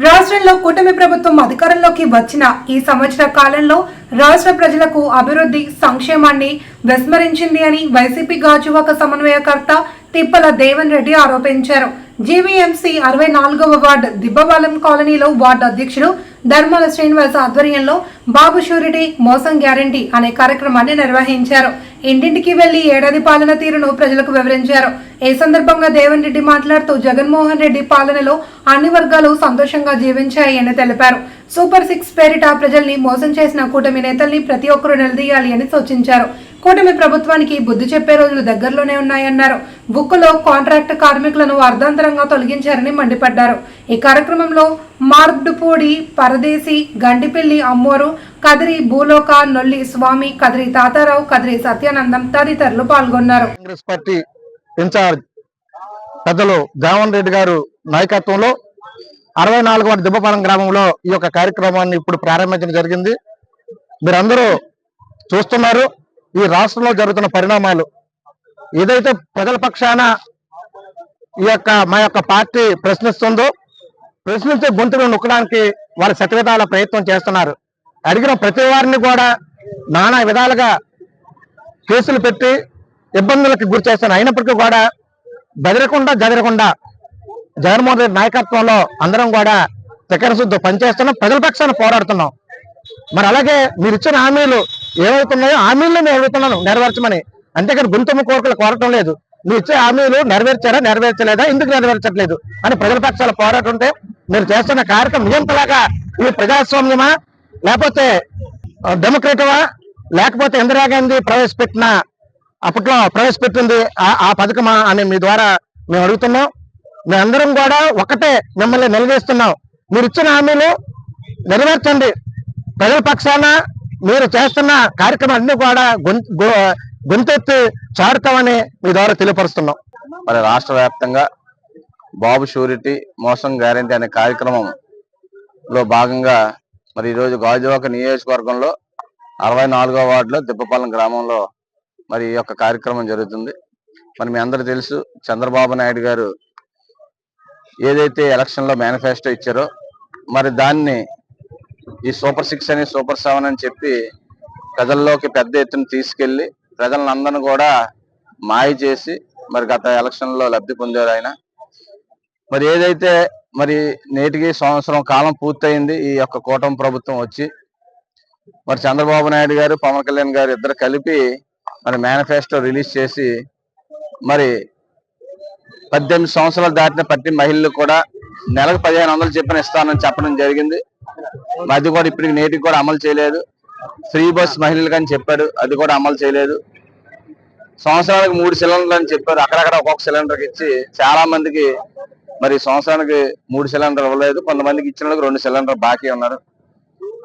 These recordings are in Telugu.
రాష్ట్రంలో కూటమి ప్రభుత్వం అధికారంలోకి వచ్చిన ఈ సంవత్సర కాలంలో రాష్ట్ర ప్రజలకు అభివృద్ధి సంక్షేమాన్ని విస్మరించింది అని వైసీపీ గాజువాక సమన్వయకర్త తిప్పల దేవన్ రెడ్డి ఆరోపించారు. జీవీఎంసీ 64వ వార్డు దిబ్బపాలెం కాలనీలో వార్డు అధ్యక్షుడు ధర్మాల శ్రీనివాస్ ఆధ్వర్యంలో బాబు షూరిటీ మోసం గ్యారంటీ అనే కార్యక్రమాన్ని నిర్వహించారు. ఇంటింటికి వెళ్లి ఏడాది పాలన తీరును ప్రజలకు వివరించారు. ఈ సందర్భంగా దేవన్ రెడ్డి మాట్లాడుతూ జగన్మోహన్ రెడ్డి పాలనలో అన్ని వర్గాలు సంతోషంగా జీవించాయని తెలిపారు. సూపర్ 6 పేరిట ప్రజల్ని మోసం చేసిన కూటమి నేతల్ని ప్రతి ఒక్కరూ నిలదీయాలి అని సూచించారు. కూటమి ప్రభుత్వానికి బుద్ధి చెప్పే రోజులు దగ్గరలోనే ఉన్నాయన్నారు. బుక్కులో కాంట్రాక్ట్ కార్మికులను అర్ధాంతరంగా తొలగించారని మండిపడ్డారు. ఈ కార్యక్రమంలో మార్గ్డుపూడి పరదేశి, గంటిపల్లి అమ్మోరు, కదిరి భూలోక, నొల్లి స్వామి, కదిరి తాతారావు, కదిరి సత్యానందం తదితరులు పాల్గొన్నారు. కాంగ్రెస్ పార్టీ ఇన్ఛార్జ్ పెద్దలు దేవన్ రెడ్డి గారు నాయకత్వంలో 64వ దిబ్బపాలెం గ్రామంలో ఈ యొక్క కార్యక్రమాన్ని ఇప్పుడు ప్రారంభించడం జరిగింది. మీరందరూ చూస్తున్నారు ఈ రాష్ట్రంలో జరుగుతున్న పరిణామాలు. ఏదైతే ప్రజల పక్షాన మా యొక్క పార్టీ ప్రశ్నించే గొంతును నొక్కడానికి వారి శతవిధాల ప్రయత్నం చేస్తున్నారు. అడిగిన ప్రతి వారిని కూడా నానా విధాలుగా కేసులు పెట్టి ఇబ్బందులకు గురి చేస్తున్నారు. అయినప్పటికీ కూడా జదరకుండా జగన్మోహన్ రెడ్డి నాయకత్వంలో అందరం కూడా చక్కెరశుద్ధి పనిచేస్తున్నాం, ప్రజల పక్షాన పోరాడుతున్నాం. మరి అలాగే మీరు ఇచ్చిన హామీలు ఏమవుతున్నాయో హామీలను నేను అడుగుతున్నాను నెరవేర్చమని, అంతేకాని గుంతమ్మ కోరికలు కోరటం లేదు. మీరు ఇచ్చే హామీలు నెరవేర్చలేదా, ఎందుకు నెరవేర్చట్లేదు అని ప్రజల పక్షాల పోరాటం ఉంటే మీరు చేస్తున్న కార్యక్రమం నియంతలాగా ఇది ప్రజాస్వామ్యమా, లేకపోతే డెమోక్రటమా, లేకపోతే ఇందిరాగాంధీ అప్పట్లో ప్రవేశపెట్టింది ఆ పథకమా అని మీ ద్వారా మేము అడుగుతున్నాం. మేమందరం కూడా ఒకటే మిమ్మల్ని నిలదీస్తున్నాం. మీరు ఇచ్చిన హామీలు నెరవేర్చండి. ప్రజల పక్షాన మీరు చేస్తున్న కార్యక్రమాలన్నీ కూడా గొంతెత్తి చాడుతామని మీ ద్వారా తెలియపరుస్తున్నాం. మరి రాష్ట్ర వ్యాప్తంగా బాబు షూరిటీ మోసం గ్యారంటీ అనే కార్యక్రమంలో భాగంగా మరి ఈరోజు గాజువాక నియోజకవర్గంలో 64వ వార్డులో దిబ్బపాలెం గ్రామంలో మరి ఈ యొక్క కార్యక్రమం జరుగుతుంది. మరి మీ అందరూ తెలుసు, చంద్రబాబు నాయుడు గారు ఏదైతే ఎలక్షన్లో మేనిఫెస్టో ఇచ్చారో మరి దాన్ని ఈ సూపర్ 6 అని సూపర్ 7 అని చెప్పి ప్రజల్లోకి పెద్ద ఎత్తున తీసుకెళ్లి ప్రజలందరినీ కూడా మాయ చేసి మరి గత ఎలక్షన్లో లబ్ధి పొందారు ఆయన. మరి ఏదైతే మరి నేటికి సంవత్సరం కాలం పూర్తయింది ఈ యొక్క కూటమి ప్రభుత్వం వచ్చి. మరి చంద్రబాబు నాయుడు గారు, పవన్ కళ్యాణ్ గారు ఇద్దరు కలిపి మరి మేనిఫెస్టో రిలీజ్ చేసి మరి 18 సంవత్సరాలు దాటిన ప్రతి మహిళలు కూడా నెలకు 1500 చెప్పిన ఇస్తానని చెప్పడం జరిగింది. అది కూడా ఇప్పటికి నేటికి కూడా అమలు చేయలేదు. ఫ్రీ బస్ మహిళలకు అని చెప్పాడు, అది కూడా అమలు చేయలేదు. సంవత్సరానికి 3 సిలిండర్లు అని చెప్పారు, అక్కడక్కడ ఒక్కొక్క సిలిండర్కి ఇచ్చి చాలా మందికి మరి సంవత్సరానికి 3 సిలిండర్ ఇవ్వలేదు. కొంతమందికి ఇచ్చిన 2 సిలిండర్ బాకీ ఉన్నారు.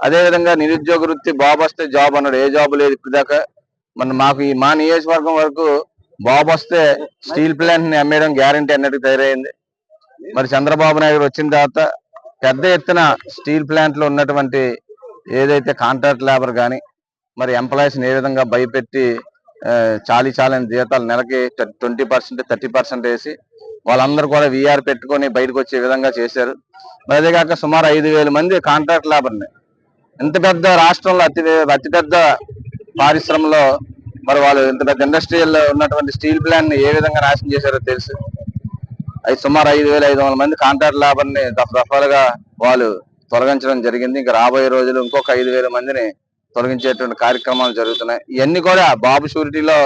అదేవిధంగా నిరుద్యోగ వృత్తి బాబు వస్తే జాబ్ అన్నాడు, ఏ జాబ్ లేదు ఇప్పటిదాకా. మన మా నియోజకవర్గం వరకు బాబు వస్తే స్టీల్ ప్లాంట్ ని అమ్మేయడం గ్యారంటీ అన్నట్టు తయారైంది. మరి చంద్రబాబు నాయుడు వచ్చిన తర్వాత పెద్ద ఎత్తున స్టీల్ ప్లాంట్ లో ఉన్నటువంటి ఏదైతే కాంట్రాక్ట్ లేబర్ కానీ మరి ఎంప్లాయీస్ ఏ విధంగా భయపెట్టి చాలని జీతాలు నెలకి 20%, 30% వేసి వాళ్ళందరూ కూడా వీఆర్ పెట్టుకొని బయటకు వచ్చే విధంగా చేశారు. మరి అదే కాక సుమారు 5,000 మంది కాంట్రాక్ట్ లేబర్ని ఇంత పెద్ద రాష్ట్రంలో అతిపెద్ద పారిశ్రమలో మరి వాళ్ళు ఇంత పెద్ద ఇండస్ట్రియల్ ఉన్నటువంటి స్టీల్ ప్లాంట్ ని ఏ విధంగా నాశనం చేశారో తెలుసు. సుమారు 5,500 మంది కాంట్రాక్ట్ లేబర్ని దఫాలుగా వాళ్ళు తొలగించడం జరిగింది. ఇంకా రాబోయే రోజులు ఇంకొక 5,000 మందిని తొలగించేటువంటి కార్యక్రమాలు జరుగుతున్నాయి. ఇవన్నీ కూడా బాబు షూరిటీలో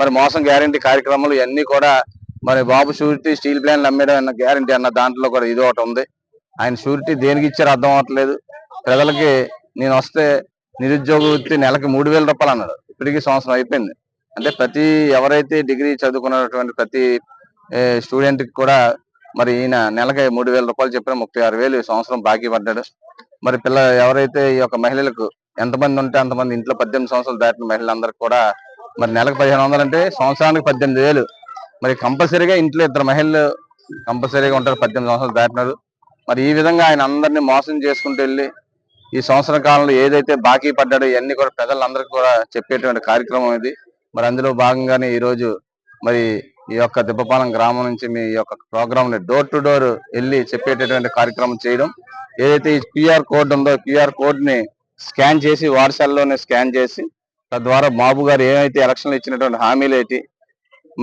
మరి మోసం గ్యారంటీ కార్యక్రమాలు ఇవన్నీ కూడా మరి బాబు షూరిటీ స్టీల్ ప్లాంట్లు అమ్మేయడం అన్న గ్యారంటీ అన్న దాంట్లో కూడా ఇది ఒకటి ఉంది. ఆయన షూరిటీ దేనికి ఇచ్చారో అర్థం అవట్లేదు. ప్రజలకి నేను వస్తే నిరుద్యోగ వృత్తి నెలకి 3,000 రూపాయలు అన్నాడు, ఇప్పటికీ సంవత్సరం అయిపోయింది. అంటే ఎవరైతే డిగ్రీ చదువుకున్నటువంటి ప్రతి స్టూడెంట్ కి కూడా మరి ఈయన నెలకి 3,000 రూపాయలు చెప్పిన 36,000 సంవత్సరం బాకీ పడ్డాడు. మరి ఎవరైతే ఈ యొక్క మహిళలకు ఎంతమంది ఉంటే అంతమంది ఇంట్లో 18 సంవత్సరాలు దాటిన మహిళలందరికీ కూడా మరి నెలకు 1,500 అంటే సంవత్సరానికి 18,000. మరి కంపల్సరీగా ఇంట్లో 2 మహిళలు కంపల్సరీగా ఉంటారు 18 సంవత్సరాలు దాటినారు. మరి ఈ విధంగా ఆయన అందరినీ మోసం చేసుకుంటూ వెళ్ళి ఈ సంవత్సర కాలంలో ఏదైతే బాకీ పడ్డాడో ఇవన్నీ కూడా ప్రజలందరికీ కూడా చెప్పేటువంటి కార్యక్రమం ఇది. మరి అందులో భాగంగానే ఈరోజు మరి ఈ యొక్క దిబ్బపాలెం గ్రామం నుంచి మీ యొక్క ప్రోగ్రామ్ ని డోర్ టు డోర్ వెళ్ళి చెప్పేటటువంటి కార్యక్రమం చేయడం. ఏదైతే ఈ QR కోడ్ ఉందో QR కోడ్ ని స్కాన్ చేసి వాట్సాప్లోనే స్కాన్ చేసి తద్వారా బాబు గారు ఏమైతే ఎలక్షన్లు ఇచ్చినటువంటి హామీలు ఏంటి,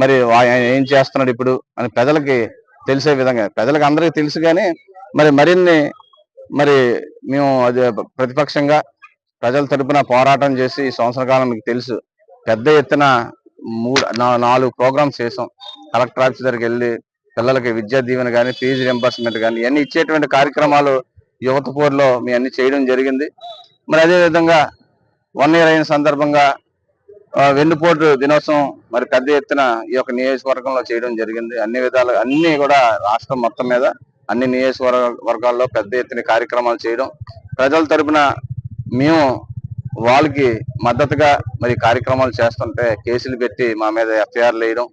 మరి ఆయన ఏం చేస్తున్నాడు ఇప్పుడు అని ప్రజలకి తెలిసే విధంగా, ప్రజలకు అందరికీ తెలుసు కానీ మరిన్ని మేము అది ప్రతిపక్షంగా ప్రజల తరపున పోరాటం చేసి ఈ సంవత్సర కాలం మీకు తెలుసు పెద్ద ఎత్తున 4 ప్రోగ్రామ్స్ చేసాం. కలెక్టర్ ఆఫీస్ దగ్గరికి వెళ్ళి పిల్లలకి విద్యా దీవెన కానీ, ఫీజు రింబర్స్మెంట్ కానీ ఇవన్నీ ఇచ్చేటువంటి కార్యక్రమాలు యువత పోరులో మీ అన్ని చేయడం జరిగింది. మరి అదే విధంగా 1 year అయిన సందర్భంగా వెన్నుపోటు దినోత్సవం పెద్ద ఎత్తున ఈ యొక్క నియోజకవర్గంలో చేయడం జరిగింది. అన్ని విధాలు అన్ని కూడా రాష్ట్రం మొత్తం మీద అన్ని నియోజకవర్గాల్లో పెద్ద ఎత్తున కార్యక్రమాలు చేయడం, ప్రజల తరపున మేము వాళ్ళకి మద్దతుగా కార్యక్రమాలు చేస్తుంటే కేసులు పెట్టి మా మీద FIRలు వేయడం,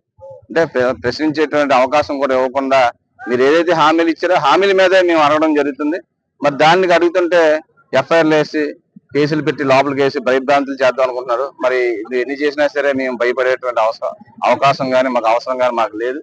అంటే ప్రశ్నించేటువంటి అవకాశం కూడా ఇవ్వకుండా మీరు ఏదైతే హామీలు ఇచ్చారో హామీల మీదే మేము అడగడం జరుగుతుంది. మరి దానికి అడుగుతుంటే FIRలు వేసి కేసులు పెట్టి లోపలికి వేసి భయభ్రాంతులు చేద్దాం అనుకుంటున్నారు. మరి ఇది ఎన్ని చేసినా సరే మేము భయపడేటువంటి అవకాశం కానీ మాకు అవసరం కానీ మాకు లేదు.